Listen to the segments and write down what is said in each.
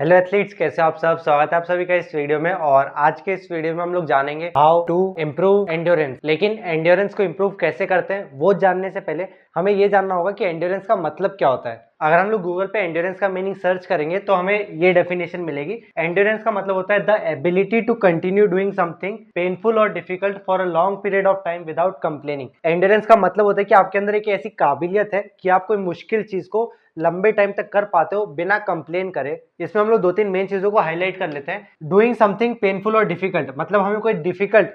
Hello athletes, कैसे हो आप सब। स्वागत है आप सभी का इस वीडियो में। और आज के इस वीडियो में हम लोग जानेंगे हाउ टू इम्प्रूव एंड्योरेंस। लेकिन एंड्योरेंस को इम्प्रूव कैसे करते हैं वो जानने से पहले हमें ये जानना होगा कि एंड्योरेंस का मतलब क्या होता है। अगर हम लोग गूगल पे एंड्योरेंस का मीनिंग सर्च करेंगे तो हमें ये डेफिनेशन मिलेगी। एंड्योरेंस का मतलब होता है the ability to continue doing something painful और difficult for a long period of time without complaining. Endurance का मतलब होता है कि आपके अंदर एक ऐसी काबिलियत है कि आप कोई मुश्किल चीज को लंबे टाइम तक कर पाते हो बिना कंप्लेन करे। इसमें हम लोग दो तीन मेन चीजों को हाईलाइट कर लेते हैं। डूइंग समथिंग पेनफुल और डिफिकल्ट मतलब हमें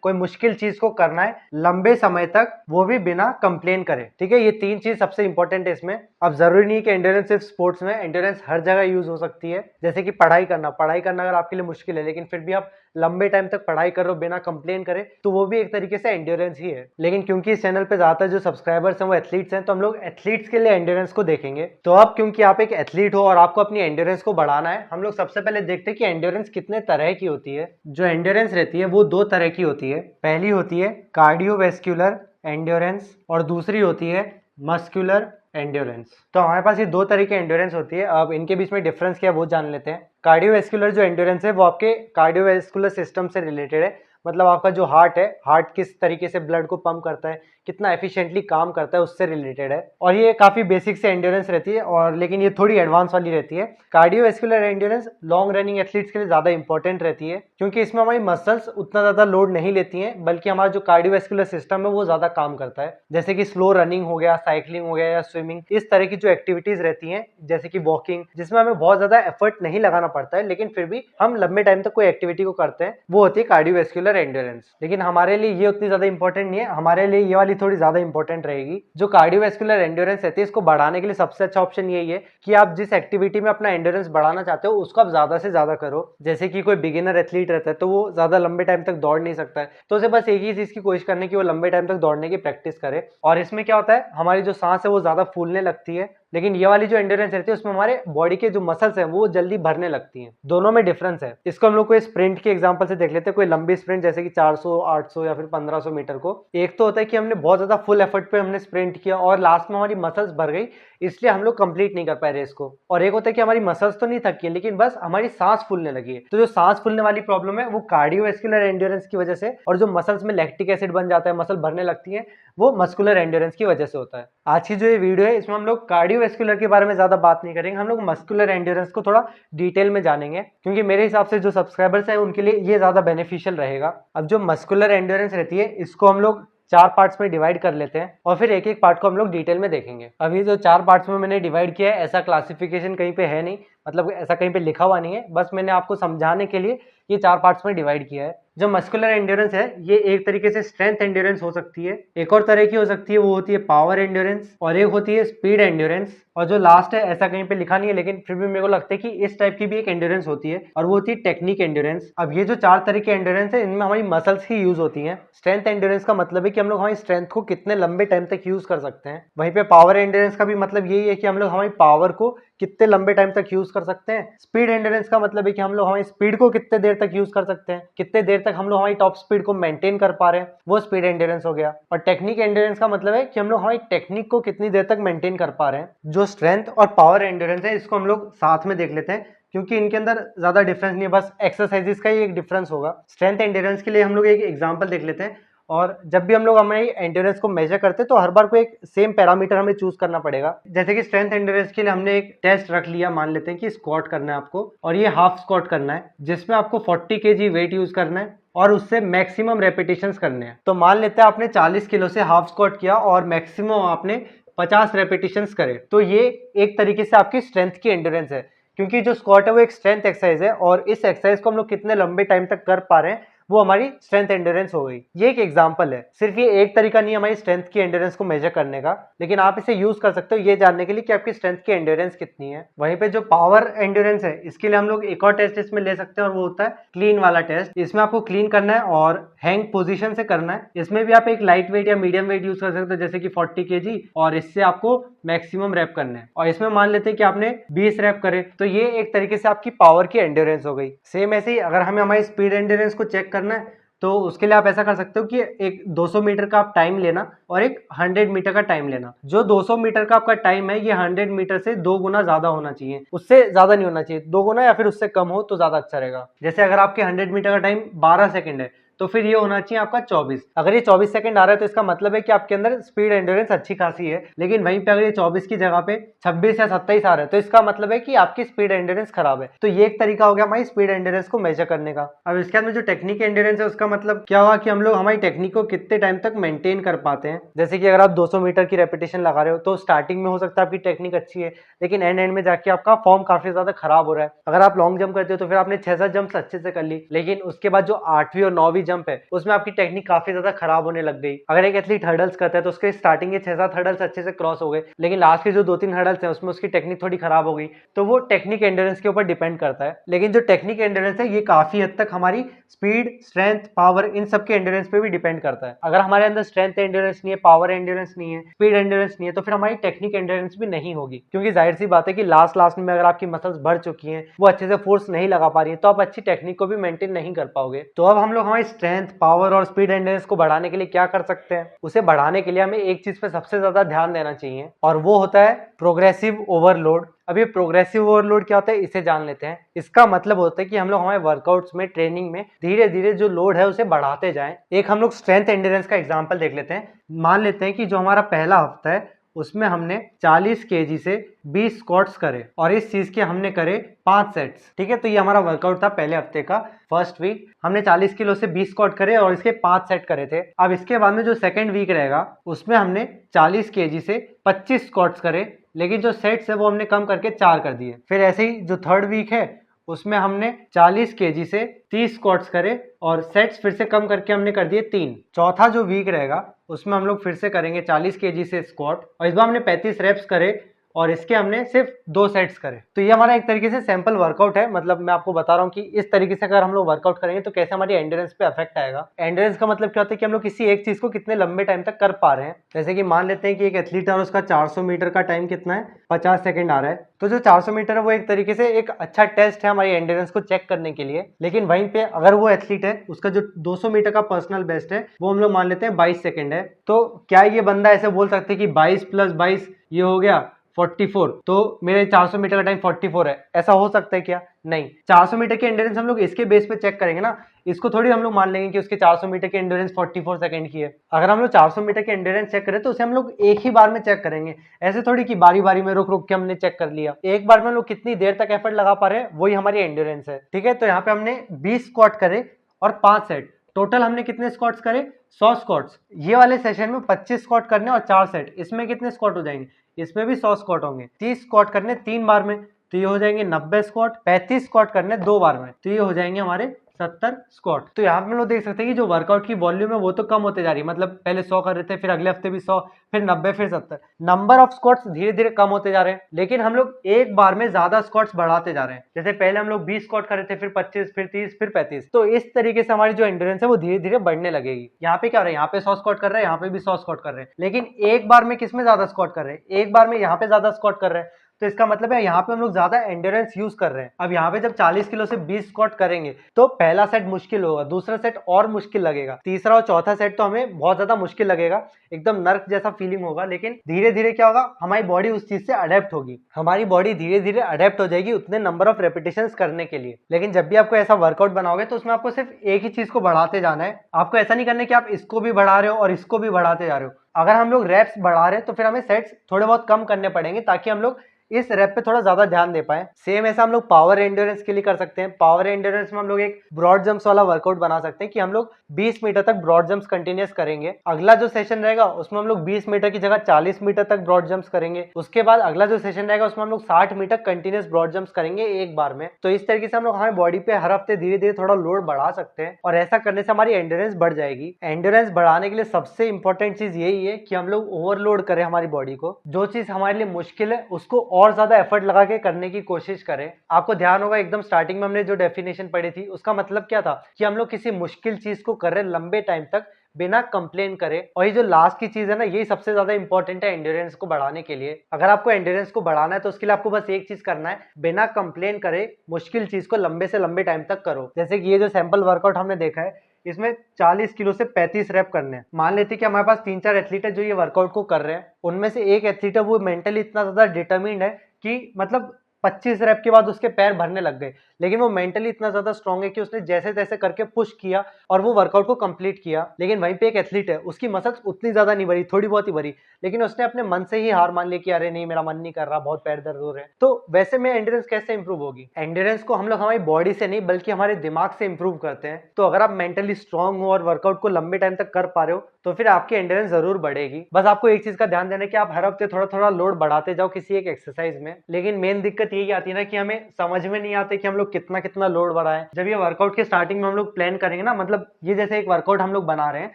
कोई मुश्किल चीज को करना है लंबे समय तक, वो भी बिना कंप्लेन करे। ठीक है, ये तीन चीज सबसे इंपॉर्टेंट है इसमें। अब जरूरी नहीं है कि एंड्योरेंस सिर्फ स्पोर्ट्स में, एंड्योरेंस हर जगह यूज हो सकती है। जैसे कि पढ़ाई करना अगर आपके लिए मुश्किल है लेकिन फिर भी आप लंबे टाइम तक पढ़ाई कर रहे हो बिना कंप्लेन करे, तो वो भी एक तरीके से एंड्योरेंस ही है। लेकिन क्योंकि इस चैनल पे ज्यादातर जो सब्सक्राइबर्स हैं वो एथलीट्स हैं, तो हम लोग एथलीट्स के लिए एंड्योरेंस को देखेंगे। तो अब क्योंकि आप एक एथलीट हो और आपको अपनी एंड्योरेंस को बढ़ाना है, हम लोग सबसे पहले देखते हैं कि एंड्योरेंस कितने तरह की होती है। जो एंड्योरेंस रहती है वो दो तरह की होती है। पहली होती है कार्डियोवैस्कुलर एंड्योरेंस और दूसरी होती है मस्कुलर एंड्योरेंस। तो हमारे पास ये दो तरह की एंड्योरेंस होती है। अब इनके बीच में डिफरेंस क्या है वो जान लेते हैं। कार्डियोवैस्कुलर जो एंड्योरेंस है वो आपके कार्डियोवैस्कुलर सिस्टम से रिलेटेड है। मतलब आपका जो हार्ट है, हार्ट किस तरीके से ब्लड को पंप करता है, कितना एफिशिएंटली काम करता है, उससे रिलेटेड है। और ये काफी बेसिक से एंड्योरेंस रहती है, और लेकिन ये थोड़ी एडवांस वाली रहती है। Cardiovascular endurance long running athletes के लिए ज्यादा इंपॉर्टेंट रहती है, क्योंकि इसमें हमारी मसल्स उतना ज्यादा लोड नहीं लेती हैं, बल्कि हमारा जो कार्डियोवैस्कुलर सिस्टम है वो ज्यादा काम करता है। जैसे कि स्लो रनिंग हो गया, साइकिलिंग हो गया या स्विमिंग, इस तरह की जो एक्टिविटीज रहती हैं, जैसे कि वॉकिंग, जिसमें हमें बहुत ज्यादा एफर्ट नहीं लगाना पड़ता है लेकिन फिर भी हम लंबे टाइम तक कोई एक्टिविटी को करते हैं, वो होती है कार्डियोवैस्कुलर एंड्योरेंस। लेकिन हमारे लिए ये उतनी ज्यादा इंपॉर्टेंट नहीं है, हमारे लिए ये वाली थोड़ी ज्यादा इंपॉर्टेंट रहेगी। जो कार्डियोवैस्कुलर एंड्योरेंस रहती है, इसको बढ़ाने के लिए सबसे अच्छा ऑप्शन यही है कि आप जिस एक्टिविटी में अपना एंड्योरेंस बढ़ाना चाहते हो उसको आप ज्यादा से ज्यादा करो। जैसे कि कोई बिगिनर एथलीट रहता है तो वो ज्यादा लंबे टाइम तक दौड़ नहीं सकता है, तो उसे बस एक ही चीज की कोशिश करने की वो लंबे टाइम तक दौड़ने की प्रैक्टिस करे। और इसमें क्या होता है, हमारी जो सांस है वो ज्यादा फूलने लगती है। लेकिन ये वाली जो एंड्योरेंस रहती है उसमें हमारे बॉडी के जो मसल्स हैं वो जल्दी भरने लगती हैं। दोनों में डिफरेंस है। इसको हम लोग कोई स्प्रिंट के एग्जांपल से देख लेते हैं। कोई लंबी स्प्रिंट जैसे कि 400, 800 या फिर 1500 मीटर को, एक तो होता है कि हमने बहुत ज्यादा फुल एफर्ट पे हमने स्प्रिंट किया और लास्ट में हमारी मसल्स भर गई, इसलिए हम लोग कंप्लीट नहीं कर पाए रेस को। और एक होता है कि हमारी मसल्स तो नहीं थकी है लेकिन बस हमारी सांस फूलने लगी है। तो जो सांस फूलने वाली प्रॉब्लम है वो कार्डियोवैस्कुलर एंड्योरेंस की वजह से, और जो मसल्स में लैक्टिक एसिड बन जाता है, मसल भरने लगती है, वो मस्कुलर एंड्योरेंस की वजह से होता है। आज की जो ये वीडियो है इसमें हम लोग कार्डियोवैस्कुलर के बारे में ज्यादा बात नहीं करेंगे, हम लोग मस्कुलर एंड्योरेंस को थोड़ा डिटेल में जानेंगे, क्योंकि मेरे हिसाब से जो सब्सक्राइबर्स है उनके लिए ये ज्यादा बेनिफिशियल रहेगा। अब जो मस्कुलर एंड्योरेंस रहती है इसको हम लोग चार पार्ट्स में डिवाइड कर लेते हैं और फिर एक एक पार्ट को हम लोग डिटेल में देखेंगे। अभी जो चार पार्ट्स में मैंने डिवाइड किया है, ऐसा क्लासिफिकेशन कहीं पे है नहीं, मतलब ऐसा कहीं पे लिखा हुआ नहीं है, बस मैंने आपको समझाने के लिए ये चार पार्ट्स में डिवाइड किया है। जो मस्कुलर एंड्योरेंस है ये एक तरीके से स्ट्रेंथ एंड्योरेंस हो सकती है, एक और तरह की हो सकती है वो होती है पावर एंड्योरेंस, और एक होती है स्पीड एंड्योरेंस, और जो लास्ट है ऐसा कहीं पे लिखा नहीं है लेकिन फिर भी मेरे को लगता है कि इस टाइप की भी एक एंड्योरेंस होती है, और वो होती है टेक्निक एंड्योरेंस। अब ये जो चार तरह की एंड्योरेंस है इनमें हमारी मसल्स ही यूज होती हैं। स्ट्रेंथ एंड्योरेंस का मतलब है कि हम लोग हमारी स्ट्रेंथ को कितने लंबे टाइम तक यूज कर सकते हैं। वहीं पे पावर एंड्योरेंस का भी मतलब यही है कि हम लोग हमारी पावर को कितने लंबे टाइम तक यूज कर सकते हैं। स्पीड एंड्योरेंस का मतलब है कि हम लोग हमारी स्पीड को कितने देर तक यूज कर सकते हैं, कितने देर तक हम लोग हमारी टॉप स्पीड को मेंटेन कर पा रहे हैं, वो स्पीड एंड्योरेंस हो गया। और टेक्निक एंड्योरेंस का मतलब है कि हम लोग हमारी टेक्निक को कितनी देर तक मेंटेन कर पा रहे हैं। जो स्ट्रेंथ और पावर एंड्योरेंस है इसको हम लोग साथ में देख लेते हैं, क्योंकि इनके अंदर ज्यादा डिफरेंस नहीं है, बस एक्सरसाइजेस का ही एक डिफरेंस होगा। स्ट्रेंथ एंड्योरेंस के लिए हम लोग एक एग्जांपल देख लेते हैं। और जब भी हम लोग हमारी एंड्योरेंस को मेजर करते हैं तो हर बार को एक सेम पैरामीटर हमें चूज करना पड़ेगा। जैसे कि स्ट्रेंथ एंड्योरेंस के लिए हमने एक टेस्ट रख लिया, मान लेते हैं कि स्क्वाट करना है आपको, और ये हाफ स्क्वाट करना है जिसमें आपको 40 kg वेट यूज करना है और उससे मैक्सिमम रेपिटेशंस करने हैं। तो मान लेते हैं आपने 40 किलो से हाफ स्क्वाट किया और मैक्सिमम आपने 50 रेपिटेशंस करे, तो ये एक तरीके से आपकी स्ट्रेंथ की एंड्योरेंस है, क्योंकि जो स्क्वाट है वो एक स्ट्रेंथ एक्सरसाइज है और इस एक्सरसाइज को हम लोग कितने लंबे टाइम तक कर पा रहे हैं वो हमारी स्ट्रेंथ एंड्योरेंस हो गई। ये एक एग्जांपल है, सिर्फ ये एक तरीका नहीं है हमारी स्ट्रेंथ की एंड्योरेंस को मेजर करने का, लेकिन आप इसे यूज कर सकते हो ये जानने के लिए कि आपकी स्ट्रेंथ की एंड्योरेंस कितनी है। वहीं पे जो पावर एंड्योरेंस है इसके लिए हम लोग एक और टेस्ट इसमें ले सकते हैं, और वो होता है क्लीन वाला टेस्ट। इसमें आपको क्लीन करना है और हैंग पोजीशन से करना है। इसमें भी आप एक लाइट वेट या मीडियम वेट यूज कर सकते हो, जैसे कि 40 kg, और इससे आपको मैक्सिमम रैप करना है। और इसमें मान लेते हैं कि आपने 20 रैप करे, तो ये एक तरीके से आपकी पावर की एंड्योरेंस हो गई। सेम ऐसे ही अगर हमें हमारी स्पीड एंड्योरेंस को चेक करना है तो उसके लिए आप ऐसा कर सकते हो कि एक 200 मीटर का आप टाइम लेना और एक 100 मीटर का टाइम लेना। जो 200 मीटर का आपका टाइम है ये 100 मीटर से 2 गुना ज्यादा होना चाहिए, उससे ज्यादा नहीं होना चाहिए। 2 गुना या फिर उससे कम हो तो ज्यादा अच्छा रहेगा। जैसे अगर आपके 100 मीटर का टाइम 12 सेकंड है तो फिर ये होना चाहिए आपका 24। अगर ये 24 सेकंड आ रहा है तो इसका मतलब है कि आपके अंदर स्पीड एंड्योरेंस अच्छी खासी है। लेकिन वहीं पे अगर ये 24 की जगह पे 26 या 27 आ रहा है तो इसका मतलब है कि आपकी स्पीड एंड्योरेंस खराब है। तो ये एक तरीका हो गया हमारी स्पीड एंड्योरेंस को मेजर करने का। अब इसके बाद में जो टेक्निक एंड्योरेंस है उसका मतलब क्या हुआ कि हम लोग हमारी टेक्निक को कितने टाइम तक मेंटेन कर पाते हैं। जैसे कि अगर आप 200 मीटर की रेपिटेशन लगा रहे हो तो स्टार्टिंग में हो सकता है आपकी टेक्निक अच्छी है, लेकिन एंड में जाके आपका फॉर्म काफी ज्यादा खराब हो रहा है। अगर आप लॉन्ग जंप करते हो तो फिर आपने 6-7 जंप अच्छे से कर ली, लेकिन उसके बाद जो 8वीं और 9वीं जंप है उसमें आपकी टेक्निक काफी ज्यादा खराब होने लग गई। अगर एक एथलीट हर्डल्स करता है तो उसके स्टार्टिंग के 6-7 हर्डल्स अच्छे से क्रॉस हो गए, लेकिन लास्ट के जो 2-3 हर्डल्स हैं उसमें उसकी टेक्निक थोड़ी खराब हो गई। तो वो टेक्निक एंड्योरेंस के ऊपर डिपेंड करता है। लेकिन जो टेक्निक एंड्योरेंस है ये काफी हद तक हमारी स्पीड, स्ट्रेंथ, पावर इन सब के एंड्योरेंस पे भी डिपेंड करता है। अगर हमारे अंदर स्ट्रेंथ एंड्योरेंस नहीं है, पावर एंड्योरेंस नहीं है, स्पीड एंड्योरेंस नहीं है, तो फिर हमारी टेक्निक एंड्योरेंस भी नहीं होगी। क्योंकि जाहिर सी बात है कि लास्ट में अगर आपकी मसल्स बढ़ चुकी हैं, वो अच्छे से फोर्स नहीं लगा पा रही है, तो आप अच्छी टेक्निक को भी मेंटेन नहीं कर पाओगे। तो अब हम लोग हमारी स्ट्रेंथ, पावर और स्पीड एंड्योरेंस को बढ़ाने के लिए क्या कर सकते हैं? उसे बढ़ाने के लिए हमें एक चीज पे सबसे ज्यादा ध्यान देना चाहिए और वो होता है प्रोग्रेसिव ओवरलोड। अब ये प्रोग्रेसिव ओवरलोड क्या होता है इसे जान लेते हैं। इसका मतलब होता है कि हम लोग हमारे वर्कआउट्स में, ट्रेनिंग में धीरे धीरे जो लोड है उसे बढ़ाते जाएं। एक हम लोग स्ट्रेंथ एंड्योरेंस का एग्जांपल देख लेते हैं। मान लेते हैं कि जो हमारा पहला हफ्ता है उसमें हमने 40 केजी से 20 स्क्वाट्स करे और इस चीज के हमने करे 5 सेट्स। ठीक है, तो ये हमारा वर्कआउट था पहले हफ्ते का, फर्स्ट वीक। हमने 40 किलो से 20 स्क्वाट करे और इसके 5 सेट करे थे। अब इसके बाद में जो सेकेंड वीक रहेगा उसमें हमने 40 केजी से 25 स्क्वाट्स करे, लेकिन जो सेट्स है वो हमने कम करके 4 कर दिए। फिर ऐसे ही जो थर्ड वीक है उसमें हमने 40 केजी से 30 स्क्वाट्स करे और सेट्स फिर से कम करके हमने कर दिए 3। चौथा जो वीक रहेगा उसमें हम लोग फिर से करेंगे 40 केजी से स्क्वाट और इस बार हमने 35 रेप्स करे और इसके हमने सिर्फ 2 सेट्स करे। तो ये हमारा एक तरीके से सैंपल वर्कआउट है। मतलब मैं आपको बता रहा हूँ कि इस तरीके से अगर हम लोग वर्कआउट करेंगे तो कैसे हमारी एंड्योरेंस पे अफेक्ट आएगा। एंड्योरेंस का मतलब क्या होता है कि हम लोग किसी एक चीज को कितने लंबे टाइम तक कर पा रहे हैं। जैसे कि मान लेते हैं कि एक एथलीट है और उसका 400 मीटर का टाइम कितना है, 50 सेकंड आ रहा है। तो जो 400 मीटर है वो एक तरीके से एक अच्छा टेस्ट है हमारी एंड्योरेंस को चेक करने के लिए। लेकिन वहीं पे अगर वो एथलीट है उसका जो 200 मीटर का पर्सनल बेस्ट है वो हम लोग मान लेते हैं 22 सेकंड है, तो क्या ये बंदा ऐसे बोल सकते हैं कि 22 + 22 ये हो गया 44, तो मेरे 400 मीटर का टाइम 44 है? ऐसा हो सकता है क्या? नहीं। 400 मीटर की एंड्योरेंस हम लोग इसके बेस पे चेक करेंगे ना, इसको थोड़ी हम लोग मान लेंगे कि उसके 400 मीटर की एंड्योरेंस 44 सेकंड की है। अगर हम लोग 400 मीटर की एंड्योरेंस चेक करें तो उसे हम लोग एक ही बार में चेक करेंगे, ऐसे थोड़ी कि बारी बारी में रुक रुक के हमने चेक कर लिया। एक बार में हम लोग कितनी देर तक एफर्ट लगा पा रहे हैं वही हमारी एंड्योरेंस है। ठीक है, तो यहाँ पे हमने 20 स्क्वाट करे और 5 सेट। टोटल हमने कितने स्क्वाट्स करे? 100 स्क्वाट्स। ये वाले सेशन में 25 स्क्वाट करने और 4 सेट, इसमें कितने स्क्वाट हो जाएंगे? इसमें भी 100 स्क्वाट होंगे। 30 स्क्वाट करने 3 बार में तो ये हो जाएंगे 90 स्क्वाट। 35 स्क्वाट करने 2 बार में तो ये हो जाएंगे हमारे 70 स्क्वाट। तो यहाँ पे हम लोग देख सकते हैं कि जो वर्कआउट की वॉल्यूम है वो तो कम होते जा रही है। मतलब पहले 100 कर रहे थे, फिर अगले हफ्ते भी 100, फिर 90, फिर 70। नंबर ऑफ स्क्वाट्स धीरे धीरे कम होते जा रहे हैं, लेकिन हम लोग एक बार में ज्यादा स्क्वाट्स बढ़ाते जा रहे हैं। जैसे पहले हम लोग 20 स्क्वाट कर रहे थे, फिर 25, फिर 30, फिर 35। तो इस तरीके से हमारी जो एंड्योरेंस है वो धीरे धीरे बढ़ने लगेगी। यहाँ पे क्या हो रहा है, यहाँ पे 100 स्क्वाट कर रहे हैं, यहाँ पे भी 100 स्क्वाट कर रहे हैं, लेकिन एक बार में किसमें ज्यादा स्क्वाट कर रहे हैं? एक बार में यहाँ पे ज्यादा स्क्वाट कर रहे हैं। तो इसका मतलब है यहाँ पे हम लोग ज्यादा एंड्योरेंस यूज कर रहे हैं। अब यहाँ पे जब 40 किलो से 20 स्क्वाट करेंगे तो पहला सेट मुश्किल होगा, दूसरा सेट और मुश्किल लगेगा, तीसरा और चौथा सेट तो हमें बहुत ज्यादा मुश्किल लगेगा, एकदम नर्क जैसा फीलिंग होगा। लेकिन धीरे धीरे क्या होगा, हमारी बॉडी उस चीज से अडेप्ट होगी। हमारी बॉडी धीरे धीरे अडेप्ट हो जाएगी उतने नंबर ऑफ रेपिटेशंस करने के लिए। लेकिन जब भी आपको ऐसा वर्कआउट बनाओगे तो उसमें आपको सिर्फ एक ही चीज को बढ़ाते जाना है। आपको ऐसा नहीं करना है कि आप इसको भी बढ़ा रहे हो और इसको भी बढ़ाते जा रहे हो। अगर हम लोग रेप्स बढ़ा रहे हैं तो फिर हमें सेट्स थोड़े बहुत कम करने पड़ेंगे ताकि हम लोग इस रैप पे थोड़ा ज्यादा ध्यान दे पाए। सेम ऐसा हम लोग पावर एंड्योरेंस के लिए कर सकते हैं। पावर एंड्योरेंस में हम लोग एक ब्रॉड जंप्स वाला वर्कआउट बना सकते हैं कि हम लोग 20 मीटर तक ब्रॉड जंप्स कंटिन्यूस करेंगे। अगला जो सेशन रहेगा उसमें हम लोग 20 मीटर की जगह 40 मीटर तक ब्रॉड जंप्स करेंगे। उसके बाद अगला जो सेशन रहेगा उसमें हम लोग 60 मीटर कंटिन्यूस ब्रॉड जंप्स करेंगे एक बार में। तो इस तरीके से हम लोग हमारे बॉडी पे हर हफ्ते धीरे धीरे थोड़ा लोड बढ़ा सकते हैं और ऐसा करने से हमारी एंड्योरेंस बढ़ जाएगी। एंड्योरेंस बढ़ाने के लिए सबसे इंपॉर्टेंट चीज यही है कि हम लोग ओवरलोड करें हमारी बॉडी को। जो चीज हमारे लिए मुश्किल है उसको और ज्यादा एफर्ट लगा के करने की कोशिश करें। आपको ध्यान होगा एकदम स्टार्टिंग में हमने जो डेफिनेशन पढ़ी थी उसका मतलब क्या था कि हम लोग किसी मुश्किल चीज को कर रहे हैं लंबे टाइम तक बिना कंप्लेन करे। और ये जो लास्ट की चीज है ना, यही सबसे ज्यादा इंपॉर्टेंट है एंड्योरेंस को बढ़ाने के लिए। अगर आपको एंड्योरेंस को बढ़ाना है तो उसके लिए आपको बस एक चीज करना है, बिना कंप्लेन करे मुश्किल चीज को लंबे से लंबे टाइम तक करो। जैसे कि ये जो सैंपल वर्कआउट हमने देखा है इसमें 40 किलो से 35 रैप करने हैं। मान लेते हैं कि हमारे पास 3-4 एथलीट है जो ये वर्कआउट को कर रहे हैं, उनमें से एक एथलीट है वो मेंटली इतना ज्यादा डिटर्मिन्ड है कि मतलब 25 रैप के बाद उसके पैर भरने लग गए, लेकिन वो मेंटली इतना ज्यादा स्ट्रांग है कि उसने जैसे तैसे करके पुश किया और वो वर्कआउट को कंप्लीट किया। लेकिन वहीं पे एक एथलीट है, उसकी मसल्स उतनी ज्यादा नहीं भरी, थोड़ी बहुत ही भरी, लेकिन उसने अपने मन से ही हार मान ली कि अरे नहीं मेरा मन नहीं कर रहा, बहुत पैर दर्द हो रहे हैं। तो वैसे में एंड्योरेंस कैसे इंप्रूव होगी? एंड्योरेंस को हम लोग हमारी बॉडी से नहीं बल्कि हमारे दिमाग से इंप्रूव करते हैं। तो अगर आप मेंटली स्ट्रांग हो और वर्कआउट को लंबे टाइम तक कर पा रहे हो तो फिर आपकी एंड्योरेंस जरूर बढ़ेगी। बस आपको एक चीज का ध्यान देना है कि आप हर हफ्ते थोड़ा थोड़ा लोड बढ़ाते जाओ किसी एक एक्सरसाइज में। लेकिन मेन दिक्कत यही आती है ना कि हमें समझ में नहीं आते कि हम लोग कितना कितना लोड बढ़ाएं। जब ये वर्कआउट के स्टार्टिंग में हम लोग प्लान करेंगे ना, मतलब ये जैसे एक वर्कआउट हम लोग बना रहे हैं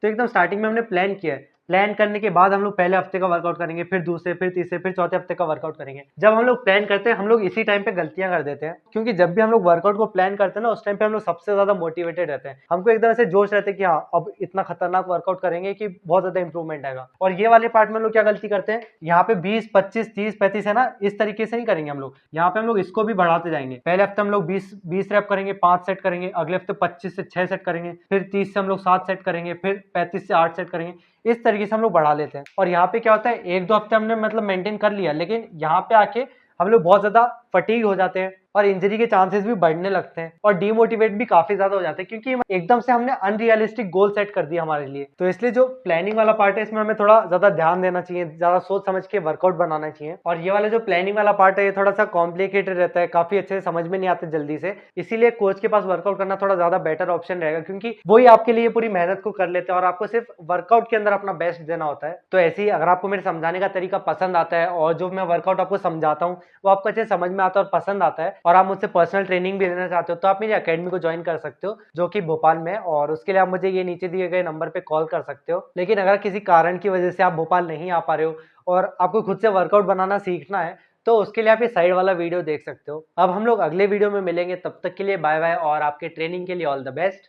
तो एकदम स्टार्टिंग में हमने प्लान किया है, प्लान करने के बाद हम लोग पहले हफ्ते का वर्कआउट करेंगे, फिर दूसरे, फिर तीसरे, फिर चौथे हफ्ते का वर्कआउट करेंगे। जब हम लोग प्लान करते हैं हम लोग इसी टाइम पे गलतियां कर देते हैं, क्योंकि जब भी हम लोग वर्कआउट को प्लान करते हैं ना उस टाइम पे हम लोग सबसे ज्यादा मोटिवेटेड रहते हैं, हमको एकदम से जोश रहते हैं कि हाँ अब इतना खतरनाक वर्कआउट करेंगे कि बहुत ज्यादा इंप्रूवमेंट आएगा। और ये वाले पार्ट में हम लोग क्या गलती करते हैं, यहाँ पे 20, 25, 30, 35 है ना, इस तरीके से नहीं करेंगे हम लोग। यहाँ पे हम लोग इसको भी बढ़ाते जाएंगे। पहले हफ्ते हम लोग 20 रैप करेंगे, 5 सेट करेंगे, अगले हफ्ते 25 से 6 सेट करेंगे, फिर 30 से हम लोग 7 सेट करेंगे, फिर 35 से 8 सेट करेंगे। इस तरीके से हम लोग बढ़ा लेते हैं। और यहाँ पे क्या होता है, 1-2 हफ्ते हमने मतलब मेंटेन कर लिया, लेकिन यहाँ पे आके हम लोग बहुत ज्यादा फटीग हो जाते हैं और इंजरी के चांसेस भी बढ़ने लगते हैं और डीमोटिवेट भी काफी ज्यादा हो जाते हैं, क्योंकि एकदम से हमने अनरियलिस्टिक गोल सेट कर दिया हमारे लिए। तो इसलिए जो प्लानिंग वाला पार्ट है इसमें हमें थोड़ा ज्यादा ध्यान देना चाहिए, ज्यादा सोच समझ के वर्कआउट बनाना चाहिए। और ये वाला जो प्लानिंग वाला पार्ट है ये थोड़ा सा कॉम्प्लिकेटेड रहता है, काफी अच्छे से समझ में नहीं आते जल्दी से, इसीलिए कोच के पास वर्कआउट करना थोड़ा ज्यादा बेटर ऑप्शन रहेगा, क्योंकि वही आपके लिए पूरी मेहनत को कर लेते हैं और आपको सिर्फ वर्कआउट के अंदर अपना बेस्ट देना होता है। तो ऐसे ही अगर आपको मेरे समझाने का तरीका पसंद आता है और जो मैं वर्कआउट आपको समझाता हूँ वो आपको अच्छे समझ में आता है और पसंद आता है और आप मुझसे पर्सनल ट्रेनिंग भी लेना चाहते हो तो आप मेरी अकेडमी को ज्वाइन कर सकते हो जो कि भोपाल में है, और उसके लिए आप मुझे ये नीचे दिए गए नंबर पे कॉल कर सकते हो। लेकिन अगर किसी कारण की वजह से आप भोपाल नहीं आ पा रहे हो और आपको खुद से वर्कआउट बनाना सीखना है तो उसके लिए आप ये साइड वाला वीडियो देख सकते हो। अब हम लोग अगले वीडियो में मिलेंगे, तब तक के लिए बाय बाय और आपके ट्रेनिंग के लिए ऑल द बेस्ट।